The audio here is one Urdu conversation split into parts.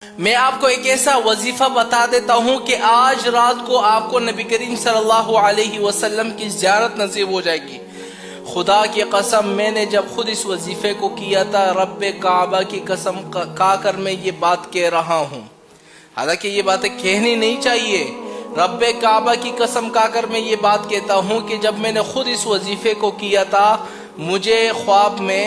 میں آپ کو ایک ایسا وظیفہ بتا دیتا ہوں کہ آج رات کو آپ کو نبی کریم صلی اللہ علیہ وسلم کی زیارت نصیب ہو جائے گی۔ خدا کی قسم میں نے جب خود اس وظیفے کو کیا تھا، رب کعبہ کی قسم کھا کر میں یہ بات کہہ رہا ہوں، حالانکہ یہ باتیں کہنی نہیں چاہیے، رب کعبہ کی قسم کھا کر میں یہ بات کہتا ہوں کہ جب میں نے خود اس وظیفے کو کیا تھا، مجھے خواب میں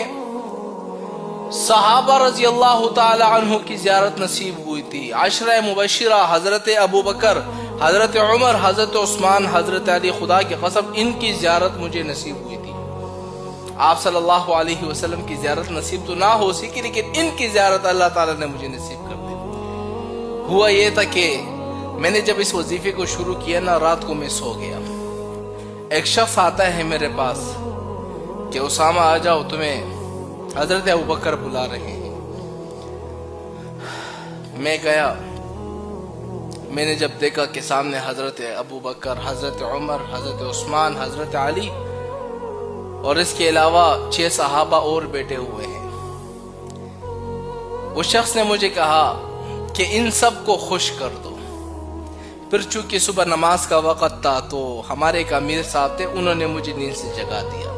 صحابہ رضی اللہ تعالی عنہ کی زیارت نصیب ہوئی تھی۔ عشرہ مبشرہ حضرت ابوبکر، حضرت عمر، حضرت عثمان، حضرت علی، خدا کی قسم ان کی زیارت مجھے نصیب ہوئی تھی۔ آپ صلی اللہ علیہ وسلم کی زیارت نصیب تو نہ ہو سکی، لیکن ان کی زیارت اللہ تعالی نے مجھے نصیب کر دی۔ ہوا یہ تھا کہ میں نے جب اس وظیفے کو شروع کیا نا، رات کو میں سو گیا، ایک شخص آتا ہے میرے پاس کہ اسامہ آ جاؤ، تمہیں حضرت ابوبکر بلا رہے ہیں۔ میں گیا، میں نے جب دیکھا کہ سامنے حضرت ابوبکر، حضرت عمر، حضرت عثمان، حضرت علی اور اس کے علاوہ 6 صحابہ اور بیٹھے ہوئے ہیں، اس شخص نے مجھے کہا کہ ان سب کو خوش کر دو۔ پھر چونکہ صبح نماز کا وقت تھا تو ہمارے ایک امیر صاحب تھے، انہوں نے مجھے نیند سے جگا دیا۔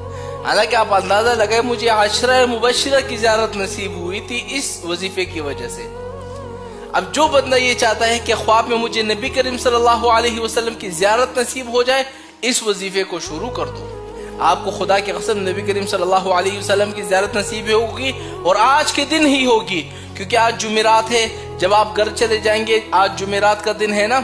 حالانکہ آپ اندازہ لگائے مجھے عشرہ مبشرہ کی زیارت نصیب ہوئی تھی اس وظیفے کی وجہ سے۔ اب جو بندہ یہ چاہتا ہے کہ خواب میں مجھے نبی کریم صلی اللہ علیہ وسلم کی زیارت نصیب ہو جائے، اس وظیفے کو شروع کر دو، آپ کو خدا کی قسم نبی کریم صلی اللہ علیہ وسلم کی زیارت نصیب ہوگی، اور آج کے دن ہی ہوگی، کیونکہ آج جمعرات ہے۔ جب آپ گھر چلے جائیں گے، آج جمعرات کا دن ہے نا،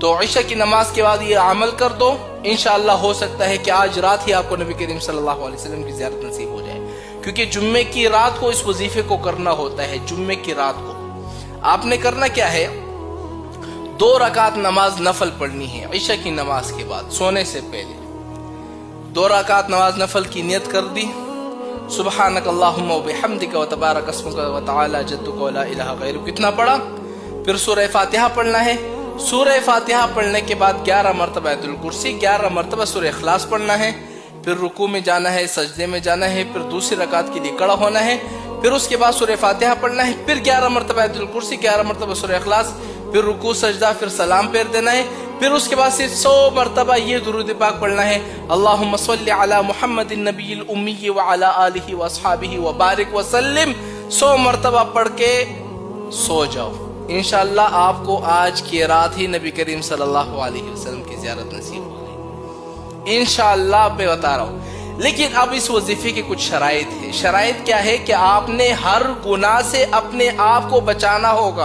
تو عشاء کی نماز کے بعد یہ عمل کر دو، انشاءاللہ ہو سکتا ہے کہ آج رات ہی آپ کو نبی کریم صلی اللہ علیہ وسلم کی زیارت نصیب ہو جائے، کیونکہ جمعے کی رات کو اس وظیفے کو کرنا ہوتا ہے۔ جمعے کی رات کو آپ نے کرنا کیا ہے، 2 رکعت نماز نفل پڑھنی ہے عشاء کی نماز کے بعد، سونے سے پہلے 2 رکعت نماز نفل کی نیت کر دی، سبحانک اللہم و بحمدک و تبارک اسمک و تعالی جدک و لا الہ غیرک، کتنا پڑھا؟ پھر سورہ فاتحہ پڑھنا ہے۔ سورہ فاتحہ پڑھنے کے بعد 11 مرتبہ آیت الکرسی، 11 مرتبہ سورہ اخلاص پڑھنا ہے، پھر رکوع میں جانا ہے، سجدے میں جانا ہے، پھر دوسری رکعت کے لیے کھڑا ہونا ہے، پھر اس کے بعد سورہ فاتحہ پڑھنا ہے، پھر 11 مرتبہ آیت الکرسی، 11 مرتبہ سورہ اخلاص، پھر رکوع سجدہ، پھر سلام پھیر دینا ہے، پھر اس کے بعد صرف 100 مرتبہ یہ درود پاک پڑھنا ہے، اللہم صلی علی محمد النبی الامی وعلی آلہ واصحابہ وبارک وسلم، 100 مرتبہ پڑھ کے سو جاؤ۔ انشاءاللہ آپ کو آج کی رات ہی نبی کریم صلی اللہ علیہ وسلم کی زیارت نصیب ہوگی، انشاءاللہ میں بتا رہا ہوں۔ لیکن اب اس وظیفے کی کچھ شرائط ہے۔ شرائط کیا ہے کہ آپ نے ہر گناہ سے اپنے آپ کو بچانا ہوگا۔